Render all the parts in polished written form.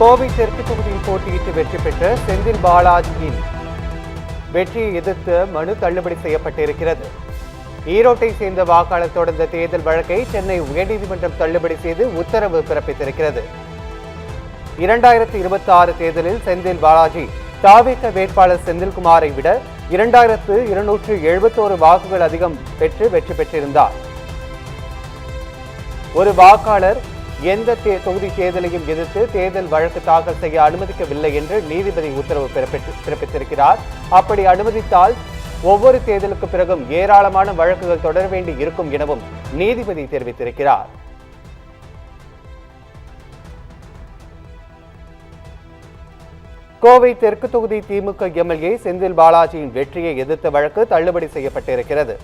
கோவை தெற்கு தொகுதியில் போட்டியிட்டு வெற்றி பெற்ற செந்தில் பாலாஜியின் வெற்றியை எதிர்த்து மனு தள்ளுபடி செய்யப்பட்டிருக்கிறது. ஈரோட்டை சேர்ந்த வாக்காளர் தொடர்ந்த தேர்தல் வழக்கை சென்னை உயர்நீதிமன்றம் தள்ளுபடி செய்து உத்தரவு பிறப்பித்திருக்கிறது. 2026 தேர்தலில் செந்தில் பாலாஜி தாவேக வேட்பாளர் செந்தில்குமாரை விட 2271 வாக்குகள் அதிகம் பெற்று வெற்றி பெற்றிருந்தார். ஒரு வாக்காளர் எந்த தொகுதி தேர்தலையும் எதிர்த்து தேர்தல் வழக்கு தாக்கல் செய்ய அனுமதிக்கவில்லை என்று நீதிபதி உத்தரவு பிறப்பித்திருக்கிறார். அப்படி அனுமதித்தால் ஒவ்வொரு தேர்தலுக்கு பிறகும் ஏராளமான வழக்குகள் தொடர வேண்டி இருக்கும் எனவும் நீதிபதி தெரிவித்திருக்கிறார். கோவை தெற்கு தொகுதி திமுக எம்எல்ஏ செந்தில் பாலாஜியின் வெற்றியை எதிர்த்த வழக்கு தள்ளுபடி செய்யப்பட்டிருக்கிறது.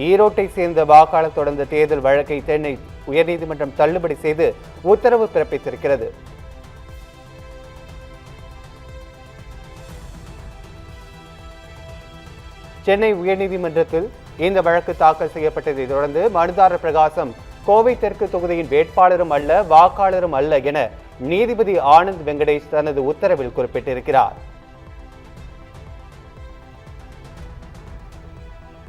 ஈரோட்டை சேர்ந்த வாக்காளர் தொடர்ந்த தேர்தல் வழக்கை சென்னை உயர்நீதிமன்றம் தள்ளுபடி செய்து உத்தரவு பிறப்பித்திருக்கிறது. சென்னை உயர்நீதிமன்றத்தில் இந்த வழக்கு தாக்கல் செய்யப்பட்டதை தொடர்ந்து மனுதாரர் பிரகாசம் கோவை தெற்கு தொகுதியின் வேட்பாளரும் அல்ல வாக்காளரும் அல்ல என நீதிபதி ஆனந்த் வெங்கடேஷ் தனது உத்தரவில் குறிப்பிட்டிருக்கிறார்.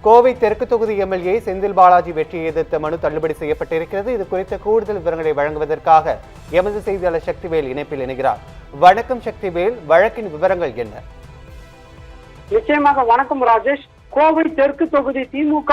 கோவை தெற்கு தொகுதி எம்எல்ஏ செந்தில் பாலாஜி வெற்றியை எதிர்த்த மனு தள்ளுபடி செய்யப்பட்டிருக்கிறது. இது குறித்த கூடுதல் விவரங்களை வழங்குவதற்காக எமது செய்தியாளர் சக்திவேல் இணைப்பில் இணைகிறார். வணக்கம் சக்திவேல், வழக்கின் விவரங்கள் என்ன? நிச்சயமாக வணக்கம் ராஜேஷ். கோவை தெற்கு தொகுதி திமுக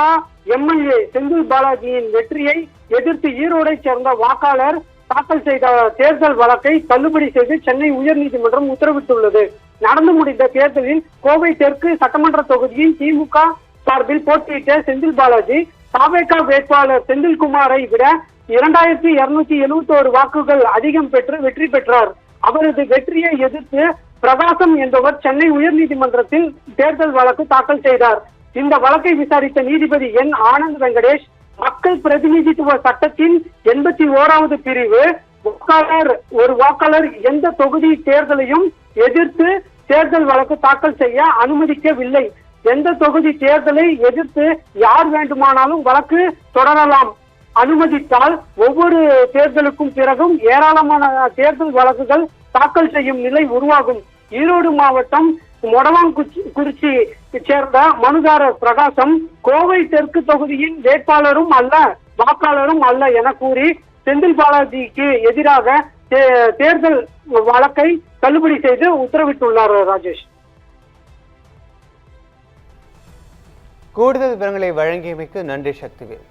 எம்எல்ஏ செந்தில் பாலாஜியின் வெற்றியை எதிர்த்து ஈரோடை சேர்ந்த வாக்காளர் தாக்கல் செய்த தேர்தல் வழக்கை தள்ளுபடி செய்து சென்னை உயர்நீதிமன்றம் உத்தரவிட்டுள்ளது. நடந்து முடிந்த தேர்தலில் கோவை தெற்கு சட்டமன்ற தொகுதியின் திமுக சார்பில் போட்டியிட்ட செந்தில் பாலாஜி தாவேக வேட்பாளர் செந்தில்குமாரை விட 2271 வாக்குகள் அதிகம் பெற்று வெற்றி பெற்றார். அவரது வெற்றியை எதிர்த்து பிரகாசம் என்பவர் சென்னை உயர்நீதிமன்றத்தில் தேர்தல் வழக்கு தாக்கல் செய்தார். இந்த வழக்கை விசாரித்த நீதிபதி என் ஆனந்த் வெங்கடேஷ் மக்கள் பிரதிநிதித்துவ சட்டத்தின் 81வது பிரிவு ஒரு வாக்காளர் எந்த தொகுதி தேர்தலையும் எதிர்த்து தேர்தல் வழக்கு தாக்கல் செய்ய அனுமதிக்கவில்லை. எந்த தொகுதி தேர்தலை எதிர்த்து யார் வேண்டுமானாலும் வழக்கு தொடரலாம். அனுமதித்தால் ஒவ்வொரு தேர்தலுக்கும் பிறகும் ஏராளமான தேர்தல் வழக்குகள் தாக்கல் செய்யும் நிலை உருவாகும். ஈரோடு மாவட்டம் மொடவாங்குறிச்சி சேர்ந்த மனுதாரர் பிரகாசம் கோவை தெற்கு தொகுதியின் வேட்பாளரும் அல்ல வாக்காளரும் அல்ல என கூறி செந்தில் பாலாஜிக்கு எதிராக தேர்தல் வழக்கை தள்ளுபடி செய்து உத்தரவிட்டுள்ளார். ராஜேஷ், கூடுதல் விவரங்களை வழங்கியமைக்கு நன்றி சக்திவேல்.